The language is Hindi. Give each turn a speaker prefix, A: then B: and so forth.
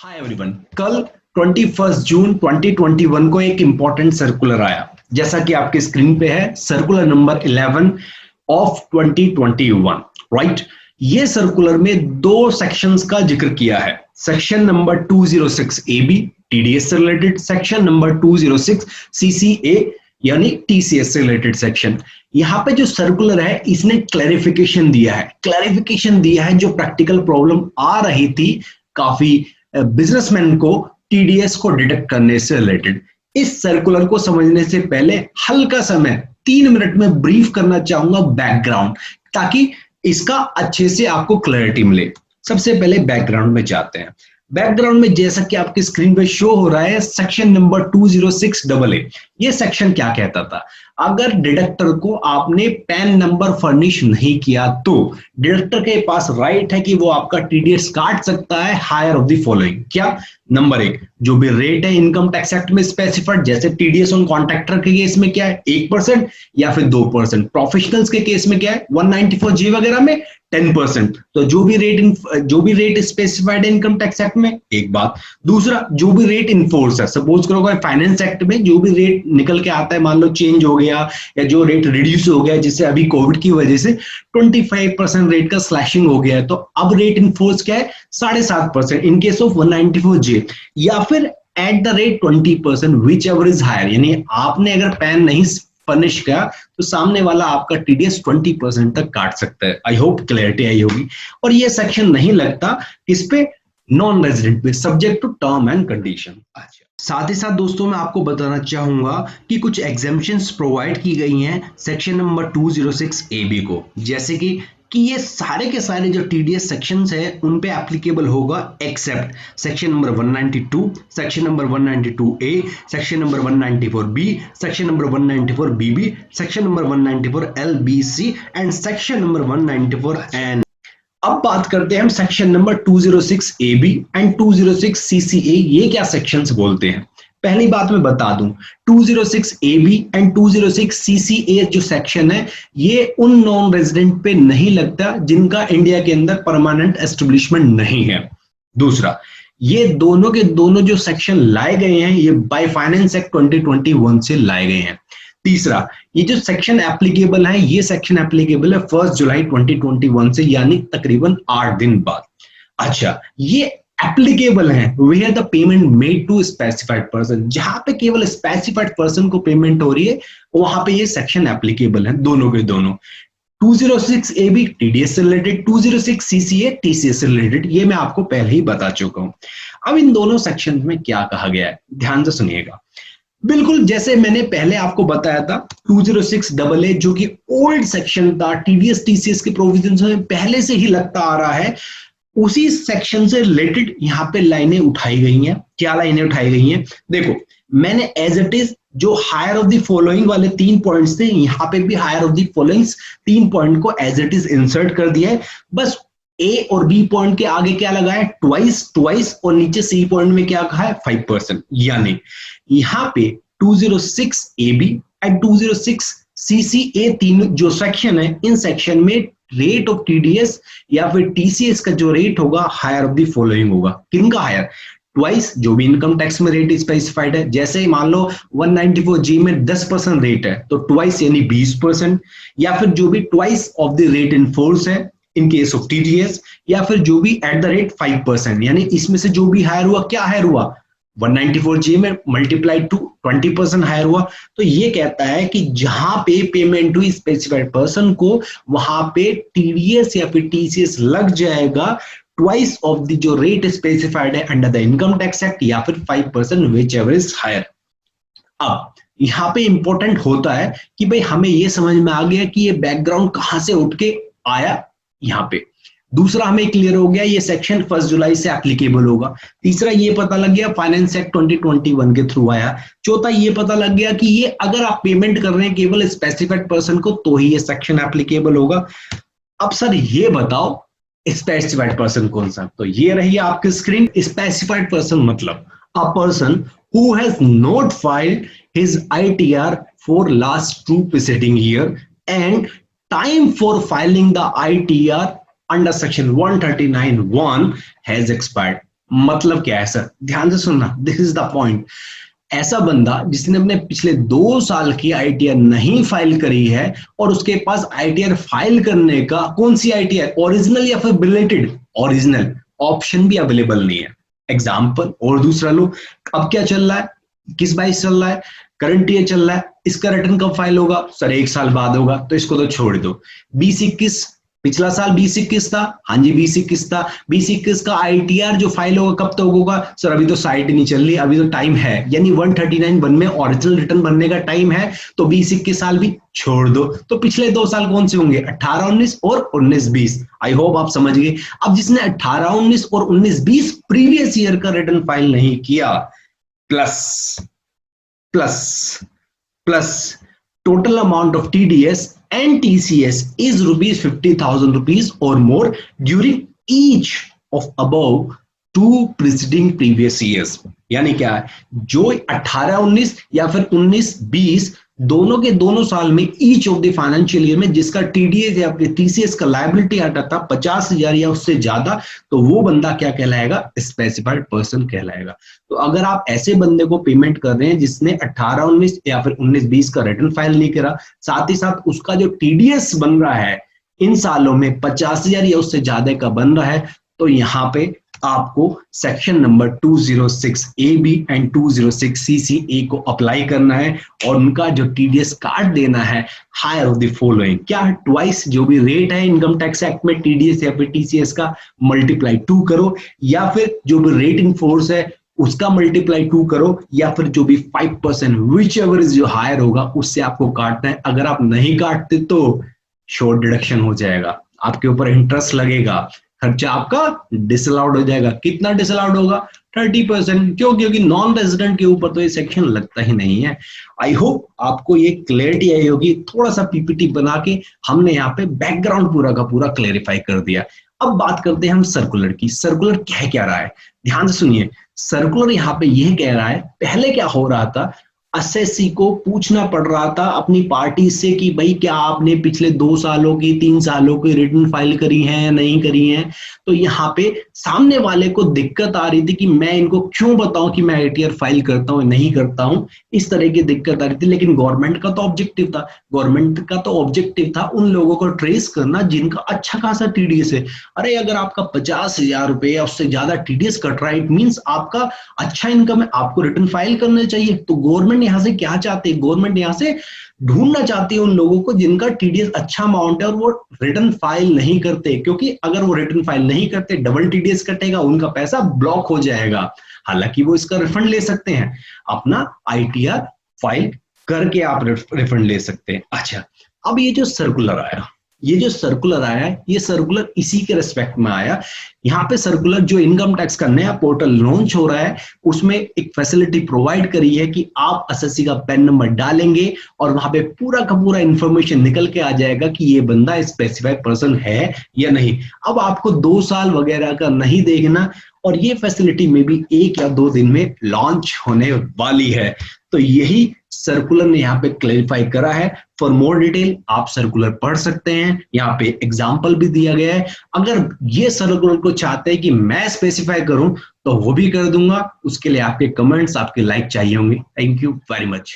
A: Hi everyone. कल 21 जून 2021 को एक इंपॉर्टेंट सर्कुलर आया, जैसा कि आपके स्क्रीन पे है, सर्कुलर नंबर 11 ऑफ 2021, राइट। ये सर्कुलर में दो सेक्शंस का जिक्र किया है। सेक्शन नंबर 206 AB टीडीएस से रिलेटेड, सेक्शन नंबर 206 CCA यानी टीसीएस से रिलेटेड सेक्शन। यहाँ पे जो सर्कुलर है इसने क्लैरिफिकेशन दिया है जो प्रैक्टिकल प्रॉब्लम आ रही थी काफी बिजनेसमैन को टीडीएस को डिडक्ट करने से रिलेटेड। इस सर्कुलर को समझने से पहले हल्का समय 3 मिनट में ब्रीफ करना चाहूंगा बैकग्राउंड, ताकि इसका अच्छे से आपको क्लैरिटी मिले। सबसे पहले बैकग्राउंड में जाते हैं। बैकग्राउंड में जैसा कि आपकी स्क्रीन पे शो हो रहा है, सेक्शन नंबर 206AA। ये सेक्शन क्या कहता था? अगर डिडक्टर को आपने पैन नंबर फर्निश नहीं किया तो डिडक्टर के पास राइट है कि वो आपका टीडीएस काट सकता है हायर ऑफ द फॉलोइंग। क्या? नंबर 1, जो भी रेट है इनकम टैक्स एक्ट में स्पेसिफाइड, जैसे टीडीएस ऑन कॉन्ट्रैक्टर के केस में क्या है 1% या फिर 2%, प्रोफेशनल्स के केस में क्या है 194G वगैरह में 10%। तो जो भी रेट स्पेसिफाइड है इनकम टैक्स एक्ट में, एक बात। दूसरा, जो भी रेट इनफोर्स है, सपोज करो फाइनेंस एक्ट में जो भी रेट निकल के आता है, मान लो चेंज हो गया या जो रेट रिड्यूस हो गया, जिससे अभी कोविड की वजह से 25% रेट का स्लैशिंग हो गया है, तो अब रेट इनफोर्स क्या है 7.5% इन केस ऑफ 194J, या फिर at the rate 20% whichever is higher. यानी आपने अगर पैन नहीं फर्निश किया तो सामने वाला आपका टीडीएस 20% तक काट सकता है। आई होप क्लैरिटी आई होगी। और ये सेक्शन नहीं लगता इस पे नॉन रेजिडेंट पे, subject to term and condition. साथ ही साथ दोस्तों मैं आपको बताना चाहूंगा कि कुछ एग्जेम्पशंस प्रोवाइड की गई हैं सेक्शन नंबर 206AB को, जैसे कि ये सारे के सारे जो टीडीएस सेक्शंस है उन पे एप्लीकेबल होगा except section number 192, section number 192A, section number 194B, section number 194BB, section number 194LBC and section number 194N। अब बात करते हैं हम section number 206AB and 206CCA। ये क्या सेक्शंस बोलते हैं? पहली बात मैं बता दूं, 206AB एंड 206CCA जो सेक्शन है ये उन नॉन रेजिडेंट पे नहीं लगता जिनका इंडिया के अंदर परमानेंट एस्टेब्लिशमेंट नहीं है। दूसरा, ये दोनों के दोनों जो सेक्शन लाए गए हैं ये बाय फाइनेंस एक्ट 2021 से लाए गए हैं। तीसरा, ये जो सेक्शन एप्लीकेबल है ये सेक्शन एप्लीकेबल है 1 जुलाई 2021 से, यानी तकरीबन 8 दिन बाद। अच्छा, ये एप्लीकेबल है where the payment made to specified person, जहां पे केवल स्पेसिफाइड पर्सन को पेमेंट हो रही है वहां पे ये सेक्शन एप्लीकेबल है, दोनों के दोनों। 206AB टीडीएस से रिलेटेड, 206CCA टीसीएस से रिलेटेड, ये मैं आपको पहले ही बता चुका हूं। अब इन दोनों सेक्शन में क्या कहा गया है ध्यान से सुनिएगा। बिल्कुल जैसे मैंने पहले आपको बताया था 206AA जो कि ओल्ड सेक्शन था, टीडीएस टीसीएस के प्रोविजंस में पहले से ही लगता आ रहा है, उसी सेक्शन से रिलेटेड यहाँ पे लाइनें उठाई गई हैं। क्या लाइनें उठाई गई हैं? देखो, मैंने एज इट इज जो हायर ऑफ द फॉलोइंग वाले 3 पॉइंट्स थे, यहाँ पे भी higher of the following 3 point को एज इट इज इंसर्ट कर दिया है। बस ए और बी पॉइंट के आगे क्या लगा है ट्वाइस, और नीचे सी पॉइंट में क्या कहा है 5%। यानी यहाँ पे 206AB एंड 206CCA तीन जो सेक्शन है, इन सेक्शन में रेट ऑफ टीडीएस या फिर टीसीएस का जो रेट होगा हायर ऑफ द फॉलोइंग होगा। किनका हायर? ट्वाइस, जो भी इनकम टैक्स में रेट स्पेसिफाइड है, जैसे मान लो 194G में 10% रेट है तो ट्वाइस यानी 20%, या फिर जो भी twice of the rate in force है इन केस ऑफ टीडीएस, या फिर जो भी एट द रेट 5%, यानी इसमें से जो भी हायर हुआ, क्या हायर हुआ 194G में मल्टीप्लाइड टू 20% हायर हुआ। तो ये कहता है कि जहां पे पेमेंट हुई स्पेसिफाइड पर्सन को वहां पे टीडीएस या फिर टीसीएस लग जाएगा ट्वाइस ऑफ द जो रेट स्पेसिफाइड है under the income tax act, या फिर 5% विच एवर इज हायर। अब यहाँ पे इंपॉर्टेंट होता है कि भाई हमें ये समझ में आ गया कि ये बैकग्राउंड कहां से उठ के आया यहाँ पे। दूसरा, हमें क्लियर हो गया ये सेक्शन 1 जुलाई से एप्लीकेबल होगा। तीसरा, ये पता लग गया फाइनेंस एक्ट 2021 के थ्रू आया। चौथा, ये पता लग गया कि ये अगर आप पेमेंट कर रहे हैं केवल स्पेसिफाइड पर्सन को तो ही ये सेक्शन एप्लीकेबल होगा। अब सर ये बताओ स्पेसिफाइड पर्सन कौन सा? तो ये रही आपकी स्क्रीन। स्पेसिफाइड पर्सन मतलब a person who has not filed his ITR for last 2 preceding year and time for filing the ITR under section 139(1) has expired। मतलब क्या है सर, ध्यान से सुनना, दिस इज द पॉइंट। ऐसा बंदा जिसने अपने पिछले 2 साल की आईटीआर नहीं फाइल करी है और उसके पास आईटीआर फाइल करने का, कौन सी आईटीआर, ओरिजिनल या फिर बिलेटेड, ओरिजिनल ऑप्शन भी अवेलेबल नहीं है। एग्जाम्पल और दूसरा लो, अब क्या चल रहा है, किस बाईस चल रहा है, करंट ईयर चल रहा है, इसका रिटर्न कब फाइल होगा सर, 1 साल बाद होगा, तो इसको तो छोड़ दो। 2021, पिछला साल 2021 था, हाँ जी 2021 था, 2021 का आईटीआर जो फाइल होगा कब तक होगा सर, अभी तो साइट नहीं चल रही, अभी तो टाइम है, यानी 139(1) में ओरिजिनल रिटर्न बनने का टाइम है, तो 2021 साल भी छोड़ दो। तो पिछले 2 साल कौन से होंगे, 18-19 और 19-20। आई होप आप समझ गए। अब जिसने 18-19 और 19-20 प्रीवियस ईयर का रिटर्न फाइल नहीं किया, plus plus plus total amount of TDS and TCS is rupees 50,000 rupees or more during each of above two preceding previous years। यानी क्या है, जो 18-19 या फिर 19-20 दोनों के दोनों साल में each of the financial year में जिसका टीडीएस या फिर टीसीएस का लायबिलिटी आता था 50,000 या उससे ज्यादा, तो वो बंदा क्या कहलाएगा, स्पेसिफाइड पर्सन कहलाएगा। तो अगर आप ऐसे बंदे को पेमेंट कर रहे हैं जिसने 18-19 या फिर 19-20 का रिटर्न फाइल नहीं करा, साथ ही साथ उसका जो टीडीएस बन रहा है इन सालों में 50,000 या उससे ज्यादा का बन रहा है, तो यहाँ पे आपको section number 206 A B and 206 CC को अप्लाई करना है और उनका जो टीडीएस कार्ड देना है हायर ऑफ द फॉलोइंग। क्या है, ट्वाइस जो भी रेट है इनकम टैक्स एक्ट में टीडीएस या फिर टीसीएस का मल्टीप्लाई 2 करो, या फिर जो भी रेट इन फोर्स है उसका मल्टीप्लाई 2 करो, या फिर जो भी 5% विच एवर इज जो हायर होगा उससे आपको काटना है। अगर आप नहीं काटते तो शॉर्ट डिडक्शन हो जाएगा, आपके ऊपर इंटरेस्ट लगेगा, खर्चा आपका डिसअलाउड हो जाएगा। कितना डिसअलाउड होगा, 30%। क्यों, क्योंकि नॉन रेजिडेंट के ऊपर तो ये सेक्शन लगता ही नहीं है। आई होप आपको ये क्लैरिटी आई होगी। थोड़ा सा पीपीटी बना के हमने यहाँ पे बैकग्राउंड पूरा का पूरा क्लेरिफाई कर दिया। अब बात करते हैं हम सर्कुलर की। सर्कुलर कह क्या रहा है, ध्यान से सुनिए। सर्कुलर यहाँ पे यह कह रहा है, पहले क्या हो रहा था, एसएससी को पूछना पड़ रहा था अपनी पार्टी से कि भाई क्या आपने पिछले 2 सालों की 3 सालों की रिटर्न फाइल करी है या नहीं करी है। तो यहाँ पे सामने वाले को दिक्कत आ रही थी कि मैं इनको क्यों बताऊं कि मैं आईटीआर फाइल करता हूं नहीं करता हूं, इस तरह की दिक्कत आ रही थी। लेकिन गवर्नमेंट का तो ऑब्जेक्टिव था उन लोगों को ट्रेस करना जिनका अच्छा खासा टीडीएस है। अरे अगर आपका 50,000 रुपए या उससे ज्यादा टीडीएस कट रहा है, इट मींस आपका अच्छा इनकम है, आपको रिटर्न फाइल करना चाहिए। तो गवर्नमेंट यहाँ से क्या चाहते हैं, गवर्नमेंट यहाँ से ढूंढना चाहती है उन लोगों को जिनका टीडीएस अच्छा अमाउंट है और वो रिटर्न फाइल नहीं करते, क्योंकि अगर वो रिटर्न फाइल नहीं करते डबल टीडीएस कटेगा, उनका पैसा ब्लॉक हो जाएगा। हालांकि वो इसका रिफंड ले सकते हैं, अपना आईटीआर फाइल करके आप रिफंड ले सकते हैं। अच्छा, अब ये जो सर्कुलर आया, ये सर्कुलर इसी के रिस्पेक्ट में आया। यहाँ पे सर्कुलर जो इनकम टैक्स का नया पोर्टल लॉन्च हो रहा है उसमें एक फैसिलिटी प्रोवाइड करी है कि आप एसएससी का पैन नंबर डालेंगे और वहां पे पूरा का पूरा इंफॉर्मेशन निकल के आ जाएगा कि ये बंदा स्पेसिफाइड पर्सन है या नहीं। अब आपको 2 साल वगैरह का नहीं देखना, और ये फैसिलिटी में भी 1 या 2 दिन में लॉन्च होने वाली है। तो यही सर्कुलर ने यहाँ पे क्लैरिफाई करा है। फॉर मोर डिटेल आप सर्कुलर पढ़ सकते हैं, यहाँ पे एग्जाम्पल भी दिया गया है। अगर ये सर्कुलर को चाहते हैं कि मैं स्पेसिफाई करूं तो वो भी कर दूंगा, उसके लिए आपके कमेंट्स, आपके लाइक चाहिए होंगे। Thank you very much.